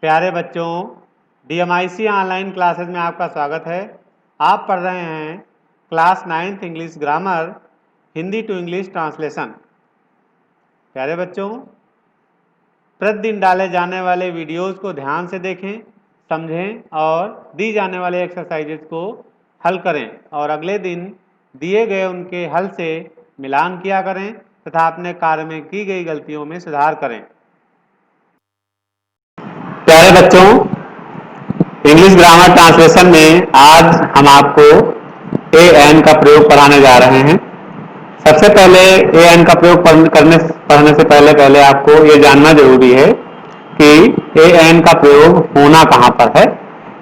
प्यारे बच्चों, DMIC online classes में आपका स्वागत है। आप पढ़ रहे हैं class 9th English grammar Hindi to English translation. प्यारे बच्चों, प्रतिदिन डाले जाने वाले वीडियोस को ध्यान से देखें, समझें और दी जाने वाले एक्सरसाइजेज को हल करें और अगले दिन दिए गए उनके हल से मिलान किया करें तथा अपने कार्य में की गई गलतियों में सुधार करें। प्यारे बच्चों, इंग्लिश ग्रामर ट्रांसलेशन में आज हम आपको एन का प्रयोग पढ़ाने जा रहे हैं। सबसे पहले एन का प्रयोग पढ़ने से पहले आपको ये जानना जरूरी है कि एन का प्रयोग होना कहाँ पर है,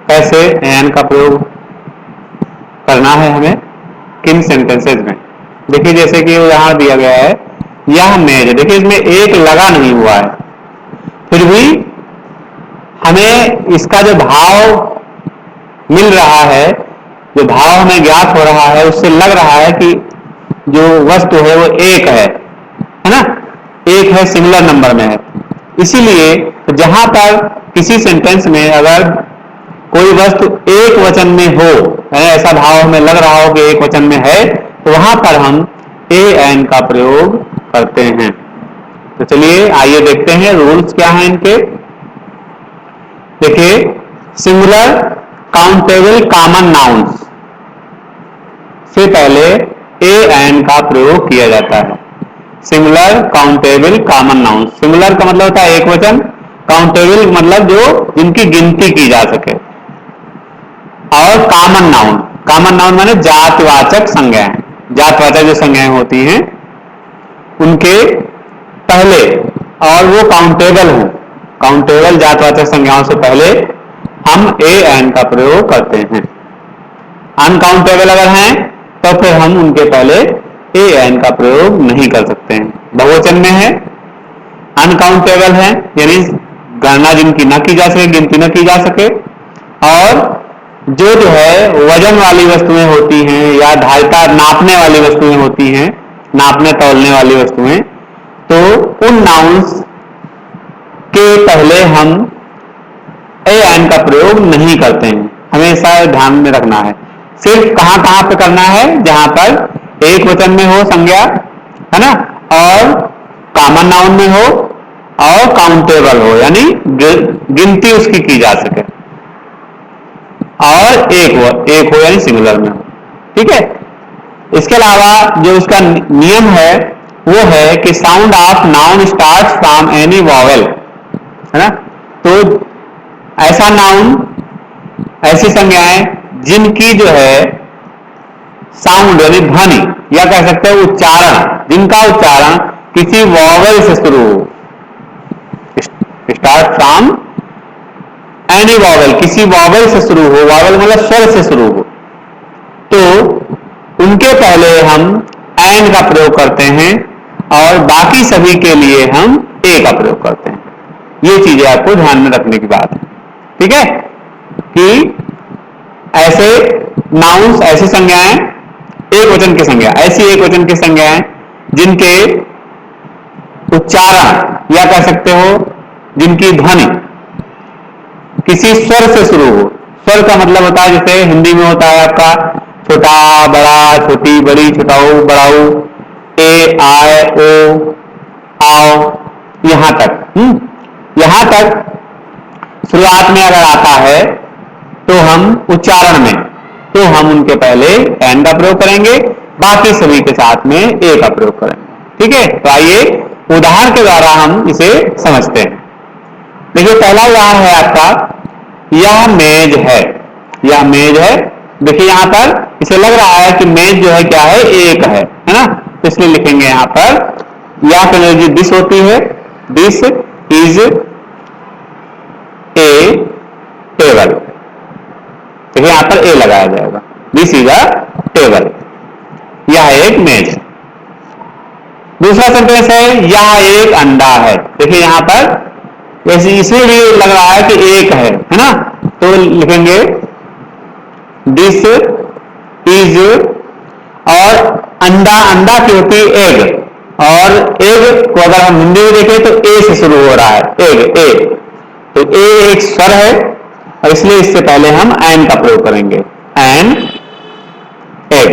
कैसे एन का प्रयोग करना है हमें, किन सेंटेंसेज में। देखिए जैसे कि यहाँ दिया गया है, यह मेज। देखिए इसमें एक लगा नहीं हुआ है, फिर भी हमें इसका जो भाव मिल रहा है, जो भाव हमें ज्ञात हो रहा है, उससे लग रहा है कि जो वस्तु है वो एक है ना, एक है, सिंगुलर नंबर में है। इसीलिए जहां पर किसी सेंटेंस में अगर कोई वस्तु एक वचन में हो, ऐसा भाव हमें लग रहा हो कि एक वचन में है, तो वहां पर हम एन का प्रयोग करते हैं। तो चलिए आइए देखते हैं रूल्स क्या हैं इनके। देखिए, सिंगुलर काउंटेबल कॉमन नाउन्स से पहले एन का प्रयोग किया जाता है। Singular countable common nouns, singular का मतलब होता है एक वचन, काउंटेबल मतलब जो जिनकी गिनती की जा सके, और कॉमन नाउन माने जातवाचक संज्ञाएं। जातवाचक जो संज्ञाएं होती हैं उनके पहले, और वो काउंटेबल हो, काउंटेबल जातवाचक संज्ञाओं से पहले हम एन का प्रयोग करते हैं। अनकाउंटेबल अगर हैं तो फिर हम उनके पहले एन का प्रयोग नहीं कर सकते हैं। बहुवचन में है, अनकाउंटेबल है यानी गणना जिनकी न की जा सके, गिनती न की जा सके, और जो है वजन वाली वस्तुएं होती हैं या धारिता नापने वाली वस्तुएं होती हैं, नापने तौलने वाली वस्तुएं, तो उन नाउन्स के पहले हम एन का प्रयोग नहीं करते हैं। हमेशा ध्यान में रखना है। सिर्फ कहां कहां पे करना है, जहां पर एक वचन में हो संज्ञा, है ना, और कॉमन नाउन में हो, और काउंटेबल हो यानी गिनती उसकी की जा सके, और एक हो यानी सिंगुलर में हो। ठीक है। इसके अलावा जो उसका नियम है वो है कि sound of noun start from any vowel, है ना। तो ऐसा नाउन, ऐसी संज्ञाएं जिनकी जो है साउंड यानी ध्वनि, या कह सकते हैं उच्चारण, जिनका उच्चारण किसी वॉवेल से शुरू हो, स्टार्ट फ्रॉम एनी वॉवेल, किसी वॉवेल से शुरू हो, वॉवेल मतलब स्वर से शुरू हो, तो उनके पहले हम एन का प्रयोग करते हैं, और बाकी सभी के लिए हम ए का प्रयोग करते हैं। ये चीजें आपको ध्यान में रखने की बात है। ठीक है, कि ऐसे नाउन्स, ऐसी संज्ञाएं, एक वचन की संज्ञा, ऐसी एक वचन की संज्ञाएं जिनके उच्चारण या कह सकते हो जिनकी ध्वनि किसी स्वर से शुरू हो। स्वर का मतलब होता है जैसे हिंदी में होता है आपका छोटा, बड़ा, छोटी, बड़ी, छोटाऊ, बड़ाऊ, ए, आए, ओ, आओ, यहां तक। यहां तक शुरुआत में अगर आता है तो हम उच्चारण में, तो हम उनके पहले एन का प्रयोग करेंगे, बाकी सभी के साथ में ए का प्रयोग करेंगे। ठीक है, तो आइए उदाहरण के द्वारा हम इसे समझते हैं। देखिए पहला उदाहरण है आपका, यह मेज है। यह मेज है। देखिए यहां पर इसे लग रहा है कि मेज जो है क्या है, एक है ना, तो इसलिए लिखेंगे यहां पर या एनर्जी दिस होती है, दिस इज ए टेबल। देखिए यहां पर ए लगाया जाएगा, दिस इज अ टेबल, यह एक मेज है। दूसरा सेंटेंस है, यह एक अंडा है। देखिए यहां पर ऐसे इसमें भी लग रहा है कि एक है ना, तो लिखेंगे दिस इज, और अंडा, अंडा की होती है एग, और एग को अगर हम हिंदी में देखें तो ए से शुरू हो रहा है, एग, ए, तो ए एक स्वर है और इसलिए इससे पहले हम एन का प्रयोग करेंगे, an egg,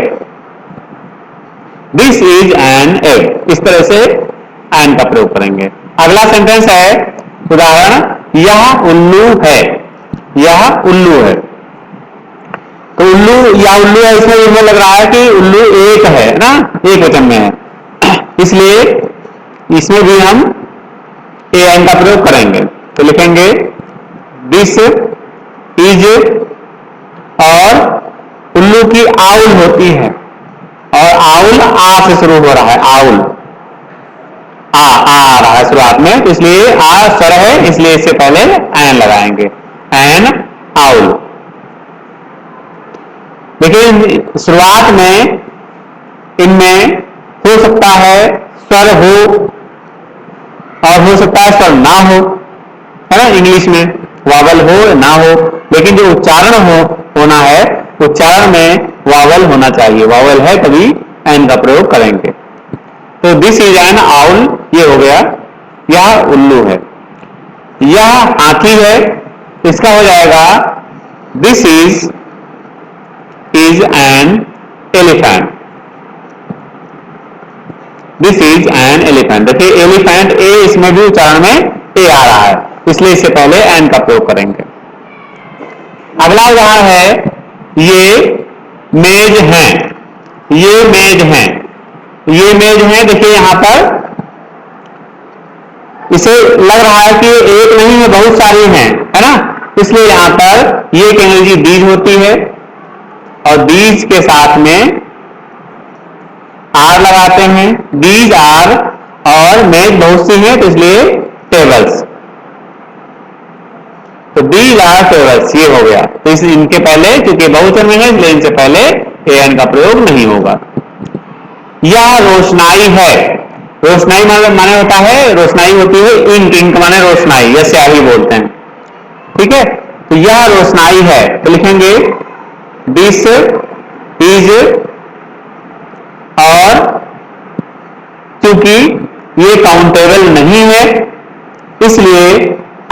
this is an egg, इस तरह से एन का प्रयोग करेंगे। अगला सेंटेंस है उदाहरण, यह उल्लू है, यह उल्लू है। तो उल्लू या उल्लू है, इसमें हमें लग रहा है कि उल्लू एक है ना, एक वचन में है, इसलिए इसमें भी हम ए एन का प्रयोग करेंगे। तो लिखेंगे दिस इज, और उल्लू की आउल होती है और आउल आ से शुरू हो रहा है, आउल आ रहा है शुरुआत में, तो इसलिए आ स्वर है, इसलिए इससे पहले एन लगाएंगे, एन आउल। देखिए शुरुआत में इनमें हो सकता है स्वर हो और हो सकता है स्वर ना हो, है ना, इंग्लिश में वावल हो ना हो, लेकिन जो उच्चारण होना है, उच्चारण में वावल होना चाहिए, वावल है तभी एन का प्रयोग करेंगे। तो दिस इज एन आउल, ये हो गया, यह उल्लू है। यह हाथी है, इसका हो जाएगा this is an elephant, this is an elephant. देखिए एलिफेंट ए, इसमें भी उच्चारण में ए आ रहा है, इसलिए इससे पहले एन का प्रयोग करेंगे। अगला उदाहरण है, ये मेज है, ये मेज है, ये मेज है। देखिए यहां पर इसे लग रहा है कि एक नहीं है, बहुत सारी हैं, है ना, इसलिए यहां पर ये की एनर्जी दीज होती है और दीज के साथ में आर लगाते हैं, दीज आर, और मेज बहुत सी है तो इसलिए टेबल्स, तो दीज आर टेबल्स, ये हो गया। तो इस इनके पहले क्योंकि बहुवचन में है इसलिए इनसे पहले ए एन का प्रयोग नहीं होगा। यह रोशनाई है, रोशनाई माने होता है, रोशनाई होती है इंक, इंक माने रोशनाई या स्याही बोलते हैं, ठीक है। तो यह रोशनाई है, तो लिखेंगे दिस इज, और क्योंकि ये काउंटेबल नहीं है इसलिए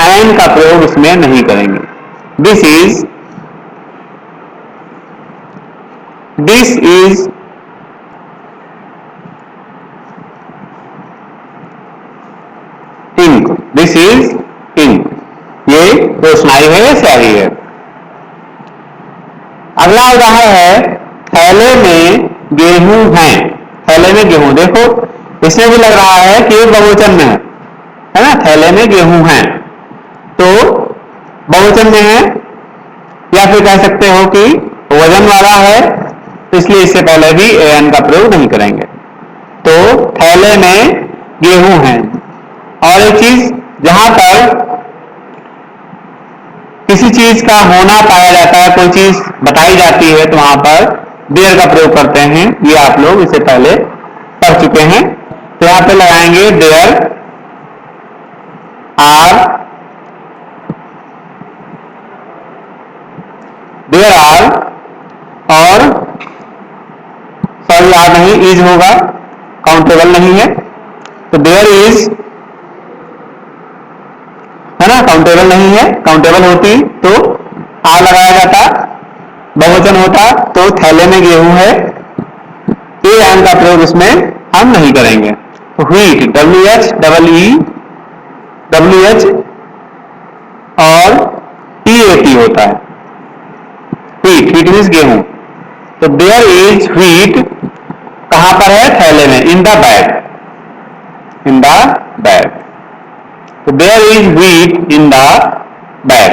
एन का प्रयोग इसमें नहीं करेंगे। This is ink, this is ink, ये रोशनाई है या स्याही है। अगला उदाहरण है, थैले में गेहूं है, थैले में गेहूं, देखो इसमें भी लग रहा है कि एक बहुवचन में है ना, थैले में गेहूं है, तो बहुवचन में है, या फिर कह सकते हो कि वजन वाला है, इसलिए इससे पहले भी ए एन का प्रयोग नहीं करेंगे। तो थैले में गेहूं है। और एक चीज, जहां पर किसी चीज का होना पाया जाता है, कोई चीज बताई जाती है, तो वहां पर देयर का प्रयोग करते हैं, ये आप लोग इससे पहले पढ़ चुके हैं। तो यहां पे लगाएंगे देयर आर, देयर आर, और सॉरी आर नहीं, इज होगा, काउंटेबल नहीं है, तो देयर इज, है ना, काउंटेबल नहीं है, काउंटेबल होती तो आर लगाया जाता, बहुवचन होता तो थैले में गेहूं है, ए एन का प्रयोग इसमें हम नहीं करेंगे। तो wheat, W H double E, W H और टी ए टी होता है, व्हीट, व्हीट मीन्स गेहूं। तो देयर इज व्हीट कहां पर है, थैले में, in the bag, in the bag. तो there is wheat in the bag,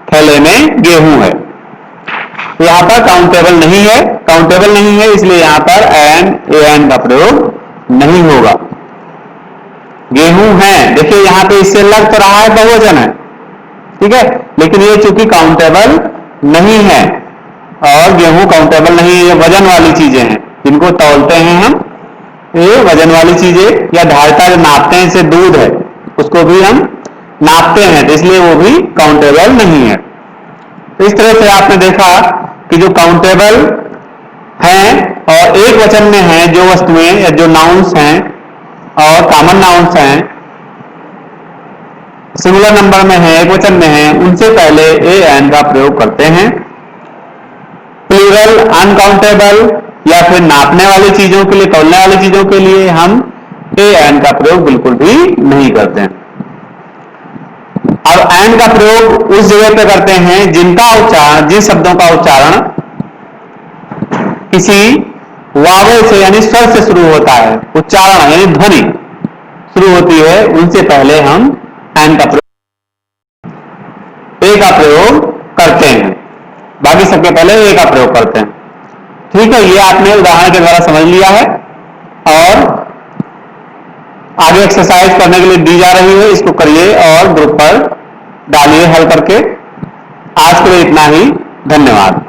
थैले में गेहूं है। तो यहां पर काउंटेबल नहीं है, काउंटेबल नहीं है इसलिए यहां पर एन, ए एन का प्रयोग नहीं होगा। गेहूं है, देखिए यहां पे इससे लग तो रहा है बहुवचन है, ठीक है, लेकिन ये चूंकि काउंटेबल नहीं है, और गेहूं काउंटेबल नहीं है, ये वजन वाली चीजें हैं जिनको तौलते हैं हम, ये वजन वाली चीजें, या धारिता जो नापते हैं, जैसे दूध है उसको भी हम नापते हैं, तो इसलिए वो भी काउंटेबल नहीं है। तो इस तरह से आपने देखा कि जो काउंटेबल हैं और एक वचन में हैं जो वस्तुएं या जो नाउन्स हैं और कॉमन नाउन्स हैं, सिंगुलर नंबर में है, एक वचन में है, उनसे पहले ए एंड का प्रयोग करते हैं। प्लूरल, अनकाउंटेबल या फिर नापने वाली चीजों के लिए, तौलने वाली चीजों के लिए हम ए एंड का प्रयोग बिल्कुल भी नहीं करते हैं। अब एंड का प्रयोग उस जगह पे करते हैं जिनका उच्चारण, जिन शब्दों का उच्चारण किसी वावल से यानी स्वर से शुरू होता है, उच्चारण यानी ध्वनि शुरू होती है, उनसे पहले हम एंड का प्रयोग, ए का प्रयोग करते हैं। बाकी सबके पहले ए का प्रयोग करते हैं। ठीक है, ये आपने उदाहरण के द्वारा समझ लिया है और आगे एक्सरसाइज करने के लिए दी जा रही है, इसको करिए और ग्रुप पर डालिए हल करके। आज के लिए इतना ही, धन्यवाद।